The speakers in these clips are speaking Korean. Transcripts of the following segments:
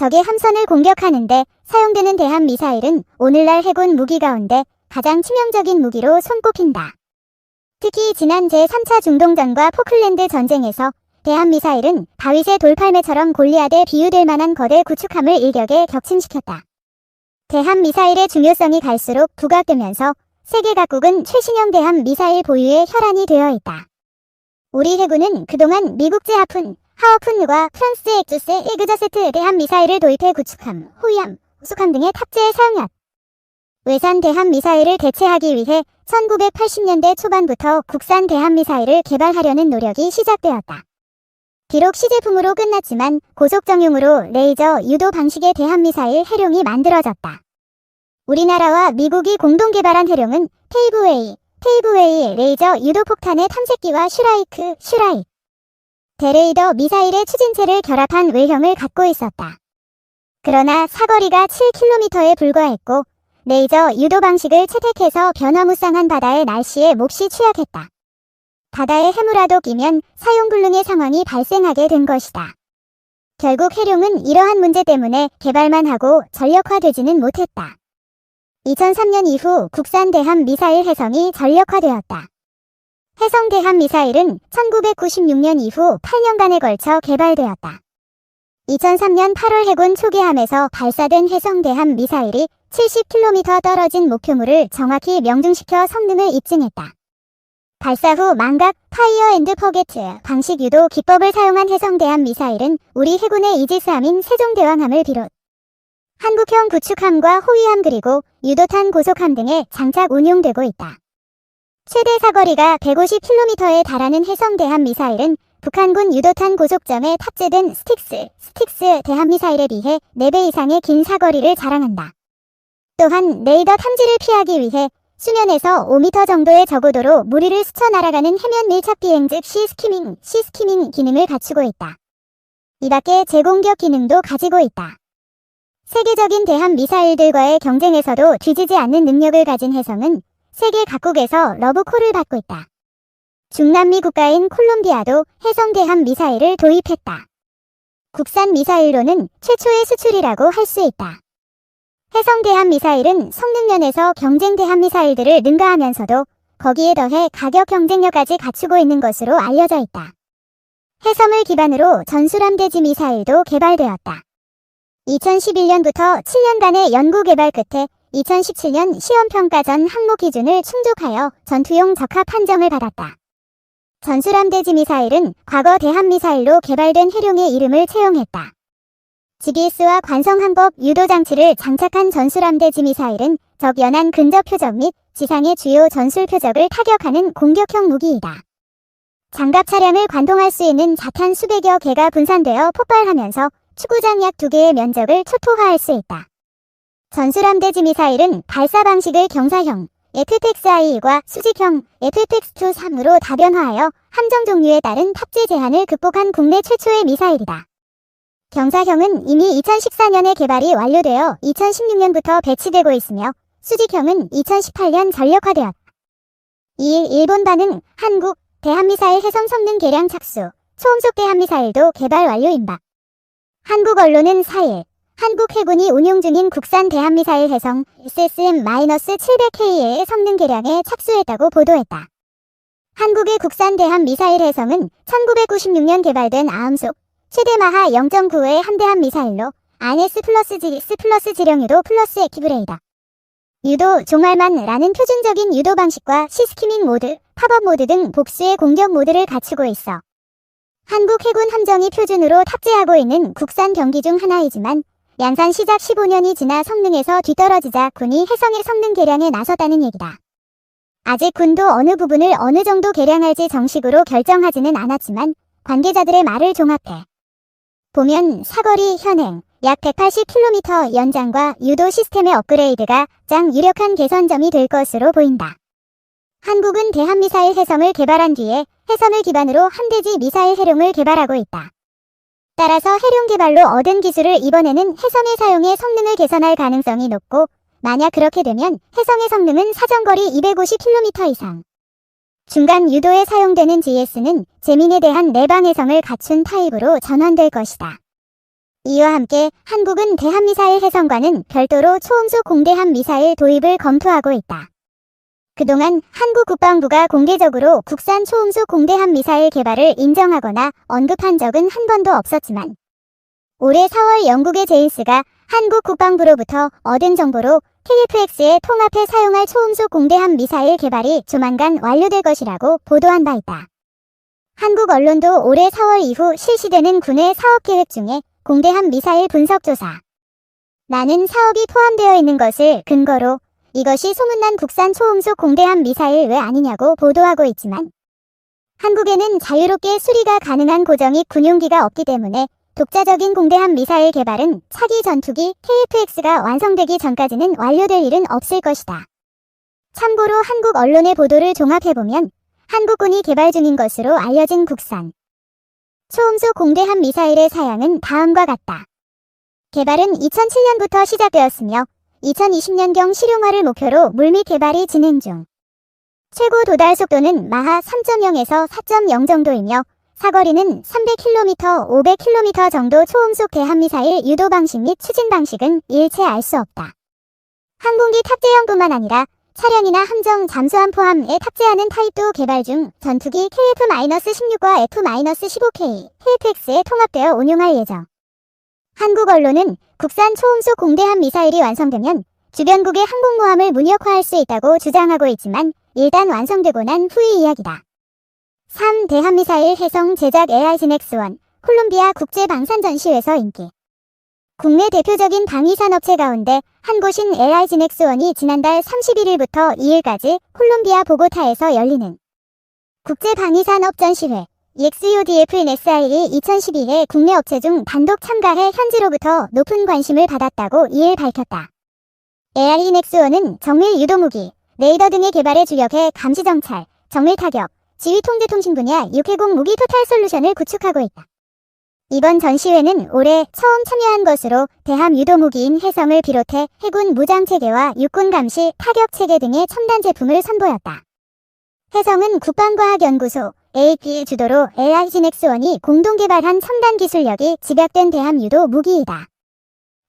적의 함선을 공격하는데 사용되는 대함미사일은 오늘날 해군 무기 가운데 가장 치명적인 무기로 손꼽힌다. 특히 지난 제3차 중동전과 포클랜드 전쟁에서 대함미사일은 다윗의 돌팔매처럼 골리앗에 비유될 만한 거대 구축함을 일격에 격침시켰다. 대함미사일의 중요성이 갈수록 부각되면서 세계 각국은 최신형 대함미사일 보유에 혈안이 되어 있다. 우리 해군은 그동안 미국제 하워푼과 프랑스의 엑주스 에그저세트 대함미사일을 도입해 구축함, 호위함, 호수함 등의 탑재에 사용했다. 외산 대함미사일을 대체하기 위해 1980년대 초반부터 국산 대함미사일을 개발하려는 노력이 시작되었다. 비록 시제품으로 끝났지만 고속정용으로 레이저 유도 방식의 대함미사일 해룡이 만들어졌다. 우리나라와 미국이 공동 개발한 해룡은 페이브웨이 레이저 유도 폭탄의 탐색기와 슈라이크 대레이더 미사일의 추진체를 결합한 외형을 갖고 있었다. 그러나 사거리가 7km에 불과했고 레이저 유도 방식을 채택해서 변화무쌍한 바다의 날씨에 몹시 취약했다. 바다에 해무라도 끼면 사용불능의 상황이 발생하게 된 것이다. 결국 해룡은 이러한 문제 때문에 개발만 하고 전력화되지는 못했다. 2003년 이후 국산 대함 미사일 해성이 전력화되었다. 해성 대함 미사일은 1996년 이후 8년간에 걸쳐 개발되었다. 2003년 8월 해군 초계함에서 발사된 해성 대함 미사일이 70km 떨어진 목표물을 정확히 명중시켜 성능을 입증했다. 발사 후 망각, 파이어 앤드 포게트 방식 유도 기법을 사용한 해성 대함 미사일은 우리 해군의 이지스함인 세종대왕함을 비롯 한국형 구축함과 호위함 그리고 유도탄 고속함 등에 장착 운용되고 있다. 최대 사거리가 150km에 달하는 해성 대함 미사일은 북한군 유도탄 고속점에 탑재된 스틱스 대함 미사일에 비해 4배 이상의 긴 사거리를 자랑한다. 또한 레이더 탐지를 피하기 위해 수면에서 5m 정도의 저고도로 무리를 스쳐 날아가는 해면 밀착 비행 즉 시스키밍 기능을 갖추고 있다. 이 밖에 재공격 기능도 가지고 있다. 세계적인 대함 미사일들과의 경쟁에서도 뒤지지 않는 능력을 가진 해성은 세계 각국에서 러브콜을 받고 있다. 중남미 국가인 콜롬비아도 해성 대함 미사일을 도입했다. 국산 미사일로는 최초의 수출이라고 할 수 있다. 해성 대함 미사일은 성능 면에서 경쟁 대함 미사일들을 능가하면서도 거기에 더해 가격 경쟁력까지 갖추고 있는 것으로 알려져 있다. 해성을 기반으로 전술함 대지 미사일도 개발되었다. 2011년부터 7년간의 연구 개발 끝에 2017년 시험평가 전 항목 기준을 충족하여 전투용 적합 판정을 받았다. 전술함 대지 미사일은 과거 대함 미사일로 개발된 해룡의 이름을 채용했다. GBS와 관성항법 유도장치를 장착한 전술함 대지 미사일은 적 연안 근접 표적 및 지상의 주요 전술 표적을 타격하는 공격형 무기이다. 장갑 차량을 관통할 수 있는 자탄 수백여 개가 분산되어 폭발하면서 추구장 약 2개의 면적을 초토화할 수 있다. 전술함 대지 미사일은 발사 방식을 경사형 FPX-IE과 수직형 FPX-2-3으로 다변화하여 함정 종류에 따른 탑재 제한을 극복한 국내 최초의 미사일이다. 경사형은 이미 2014년에 개발이 완료되어 2016년부터 배치되고 있으며 수직형은 2018년 전력화되었다. 2일 일본 반응 한국 대함미사일 해성 성능 개량 착수 초음속 대함미사일도 개발 완료임박. 한국 언론은 4일 한국 해군이 운용 중인 국산 대함미사일 해성 SSM-700K의 성능 개량에 착수했다고 보도했다. 한국의 국산 대함미사일 해성은 1996년 개발된 아음속 최대 마하 0.95의 함대함 미사일로 RS 플러스 지령 유도 플러스 에키브레이다. 유도 종알만라는 표준적인 유도 방식과 시스키밍 모드, 팝업 모드 등 복수의 공격 모드를 갖추고 있어. 한국 해군 함정이 표준으로 탑재하고 있는 국산 경기 중 하나이지만 양산 시작 15년이 지나 성능에서 뒤떨어지자 군이 해성의 성능 개량에 나섰다는 얘기다. 아직 군도 어느 부분을 어느 정도 개량할지 정식으로 결정하지는 않았지만 관계자들의 말을 종합해 보면 사거리 현행 약 180km 연장과 유도 시스템의 업그레이드가 가장 유력한 개선점이 될 것으로 보인다. 한국은 대함미사일 해성을 개발한 뒤에 해성을 기반으로 함대지 미사일 해룡을 개발하고 있다. 따라서 해룡 개발로 얻은 기술을 이번에는 해성에 사용해 성능을 개선할 가능성이 높고 만약 그렇게 되면 해성의 성능은 사정거리 250km 이상 중간 유도에 사용되는 GS는 제민에 대한 내방 해성을 갖춘 타입으로 전환될 것이다. 이와 함께 한국은 대한미사일 해성과는 별도로 초음속 공대함 미사일 도입을 검토하고 있다. 그동안 한국 국방부가 공개적으로 국산 초음속 공대함 미사일 개발을 인정하거나 언급한 적은 한 번도 없었지만 올해 4월 영국의 제인스가 한국 국방부로부터 얻은 정보로 KF-X의 통합해 사용할 초음속 공대함 미사일 개발이 조만간 완료될 것이라고 보도한 바 있다. 한국 언론도 올해 4월 이후 실시되는 군의 사업 계획 중에 공대함 미사일 분석 조사 라는 사업이 포함되어 있는 것을 근거로 이것이 소문난 국산 초음속 공대함 미사일 왜 아니냐고 보도하고 있지만 한국에는 자유롭게 수리가 가능한 고정익 군용기가 없기 때문에 독자적인 공대함 미사일 개발은 차기 전투기 KF-X가 완성되기 전까지는 완료될 일은 없을 것이다. 참고로 한국 언론의 보도를 종합해보면 한국군이 개발 중인 것으로 알려진 국산 초음속 공대함 미사일의 사양은 다음과 같다. 개발은 2007년부터 시작되었으며 2020년경 실용화를 목표로 물밑 개발이 진행 중. 최고 도달 속도는 마하 3.0에서 4.0 정도이며 사거리는 300km, 500km 정도. 초음속 대함미사일 유도 방식 및 추진 방식은 일체 알 수 없다. 항공기 탑재형뿐만 아니라 차량이나 함정, 잠수함 포함에 탑재하는 타입도 개발 중. 전투기 KF-16과 F-15K, KF-X에 통합되어 운용할 예정. 한국 언론은 국산 초음속 공대함 미사일이 완성되면 주변국의 항공모함을 무력화할 수 있다고 주장하고 있지만 일단 완성되고 난 후의 이야기다. 3. 대함미사일 해성 제작 AIGNX-1 콜롬비아 국제방산전시회에서 인기. 국내 대표적인 방위산업체 가운데 한 곳인 AIGNX-1이 지난달 31일부터 2일까지 콜롬비아 보고타에서 열리는 국제방위산업전시회 EXUDF-NSIL이 2012에 국내 업체 중 단독 참가해 현지로부터 높은 관심을 받았다고 2일 밝혔다. AIGNX-1은 정밀 유도무기, 레이더 등의 개발에 주력해 감시정찰, 정밀타격, 지휘통제통신 분야 육해공 무기 토탈 솔루션을 구축하고 있다. 이번 전시회는 올해 처음 참여한 것으로 대함 유도무기인 해성을 비롯해 해군 무장체계와 육군 감시, 타격체계 등의 첨단 제품을 선보였다. 해성은 국방과학연구소 AP의 주도로 AIGNX-1이 공동 개발한 첨단 기술력이 집약된 대함 유도 무기이다.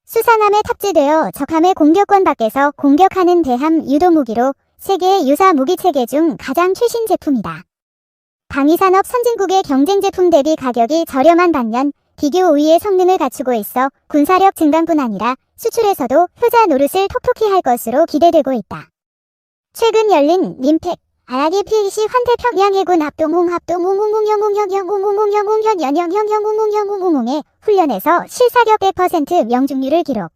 수상함에 탑재되어 적함의 공격권 밖에서 공격하는 대함 유도 무기로 세계의 유사 무기 체계 중 가장 최신 제품이다. 방위산업 선진국의 경쟁 제품 대비 가격이 저렴한 반면 비교 우위의 성능을 갖추고 있어 군사력 증강뿐 아니라 수출에서도 효자 노릇을 톡톡히 할 것으로 기대되고 있다. 최근 열린 민팩 아라기 PAC 환태 평양해군 합동홍합동홍홍영홍영홍영홍영홍영홍영홍영홍의 훈련에서 실사격 100% 명중률을 기록.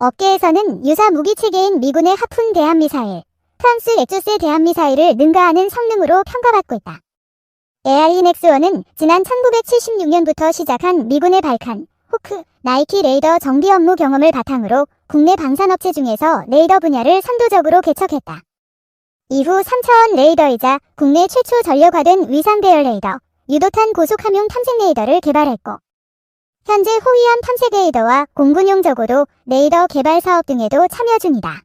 업계에서는 유사 무기 체계인 미군의 하푼 대함미사일, 프랑스 렉조스의 대함미사일을 능가하는 성능으로 평가받고 있다. AIGNX-1은 지난 1976년부터 시작한 미군의 발칸, 호크, 나이키 레이더 정비 업무 경험을 바탕으로 국내 방산업체 중에서 레이더 분야를 선도적으로 개척했다. 이후 3차원 레이더이자 국내 최초 전력화된 위상 배열 레이더, 유도탄 고속함용 탐색 레이더를 개발했고 현재 호위함 탐색 레이더와 공군용 저고도 레이더 개발 사업 등에도 참여 중이다.